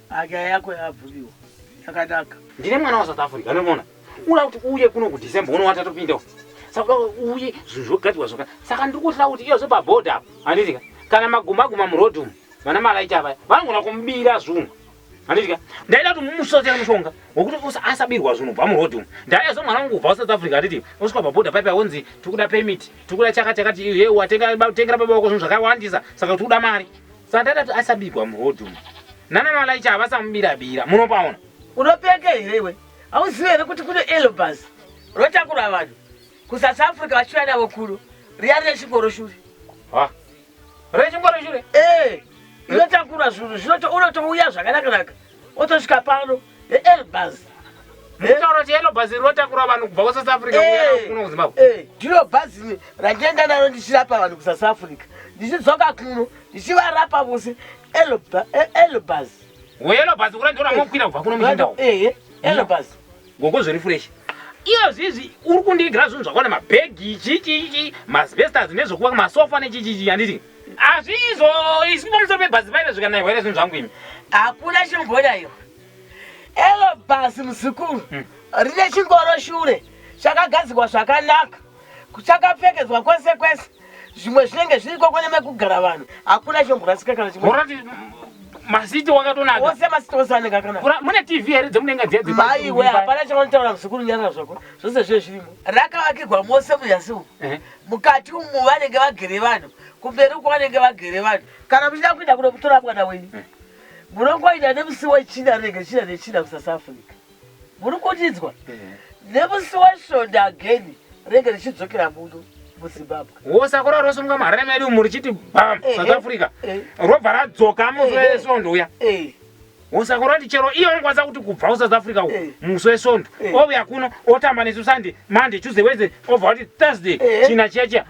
Aka yako yabvuliwa. Yakadaka. Ndine mwana wa South Africa, unoona? Ula kuti uye kuno ku December uno watatopinda. Saka uye zvogadzwa zvoka. Saka ndikuhla kuti iyo zopa border apo. Handitika. Kana maguma muroad umu. Vana malaita apa. Vanogona kumbira zvungu. Handitika. Ndaida kuti mumusotera mushonga. Wokuti asabirwa zvungu pa muroad umu. Ndaiya mwana wangu ubva South Africa handiti. Usika pa border paipa wonzi tikuda permit. Tikuda chakati iye watengera baba wako zvinhu zvakawandisa. Saka tikuda mari. Saka ndaida kuti asabirwa muroad umu. Nana malaita avasamubira munopaona. Unopeka here iwe. Auziwe here kuti kune Elobus. Rotakura vanhu. Ku South Africa vachiuya navo kuno. Riya rechingoro shure. Ha. Rechingoro shure? Inotakura zvinhu unotouya zvakanaka. Otosvika pano Elobus. Nditaura kuti Elobus rotakura vanhu kubva ku South Africa kuya kuno kuZimbabwe. Ndiro bhazi randienda naro ndichirapa vanhu ku South Africa. Ndichidzoka kuno ndichivarapa vose Elobus. Elobus urandora mokwira kubva kuno muchindawo. Elobus. Ngokozviri fresh. Iyo zizi uri kundigira zvinhu zvakawanda mabhegi chichi masbesters nezvokuva masofa nechichichi handiti. Azvizo isipo musoro pebhazi paive zvikanaiwa here zvinhu zvangu imi. Hakuna chimboda iyo. Elobus musikuru rine chingoro shure chakagadzirwa zvakanaka. Chakapfekedzwa kwese kwese. Zvimwe zvinenge zviriko kune mekugara vanhu. Hakuna chimborasika kana chimwe. Masiti wakatonaka. Wose masiti wose anenge akanaka. Mune TV here dzemunenge dzedzi. Maiwe hapana chinotaura musikuru nyara zvako. Zvose zviri zvirimo. Rakavakirwa mose munyasi umu. Mukati umu vanenge vagere vanhu. Kumberi uko vanenge vagere vanhu. Kana muchida kuenda kuno kutora mwana wenyu. Munongoita nemusi wechina rege china nechina ku South Africa. Munongotidzwa. Nemusi weshoda again rege richidzokera muno. Zimbabwe. Wosakura rosunga mari medu muri chiti bam South Africa. Robva radzoka muswe sondo ya. Wosakura kuti chero iyo ngwaza kuti kubva South Africa muswe sondo. Obuya kuno otamba nesu Sunday, Monday, Tuesday, Wednesday, over kuti Thursday china cheche.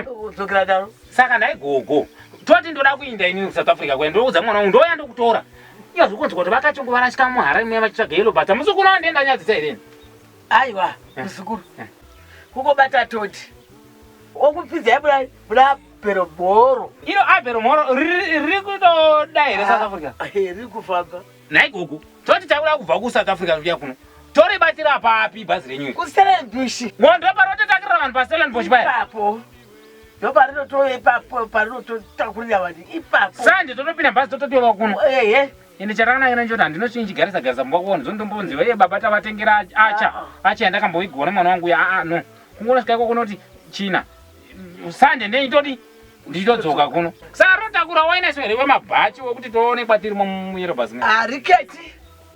Udzokera daro. Saka ndai gogo. Toti ndoda kuinda ini South Africa kwenda ndoudza mwana wangu ndoya ndokutora. Iyo zvikonzwa kuti vakachongo varashika muhara mwe vachitsvaga yellow bata. Musukuru ndenda nyadzisa here. Aiwa, musukuru. Kukobata toti. Okupidza bula peroboro. Iro aperomoro riri kutoda here South Africa. Riri kufamba. Nai gogo. Toti taura kubva ku South Africa kuya kuno. Tori batira papi bhazi renyu. Ku Stellenbosch. Ngondo parototakira vanhu pa Stellenbosch paya. Ipapo. Ndoparino toye ipapo parino totakurira vanhu ipapo. Sande totopinda bhazi tototiwa kuno. Ende charakanakira njoti handinochinjigarisa garisa mumba kuona zondombonziwa iye baba tavatengera acha yandakamboigona mwana wangu ya no. Kungonosvika iko kunoti China. Sande nditoti nditodzoka kuno. Saka rotakura wainaiswa here wemabhachi wekuti toonekwa tiri muElobus. Hariketi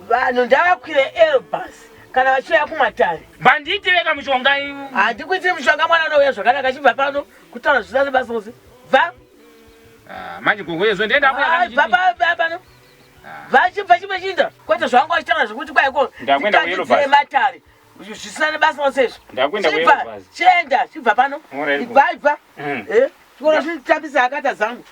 vanhu ndavakwire Elobus kana vachiuya kumatare. Bandiitiveka mushonga. Handikuiti mushonga mwana unouya zvakanaka achibva pano kutaura zvisina basa rose. Bva. Manje gogo yezvo ndenda bva pano. Vachibva chimwe chinda. Kwete zvangu achitaura zvokuti kwaiko. Ndakwenda kuElobus. Matare. Zvisina nebasa rose izvo. Ndakwenda kuElobus. Chenda chibva pano. Ibva. Chikoro chitambisa akata zangu.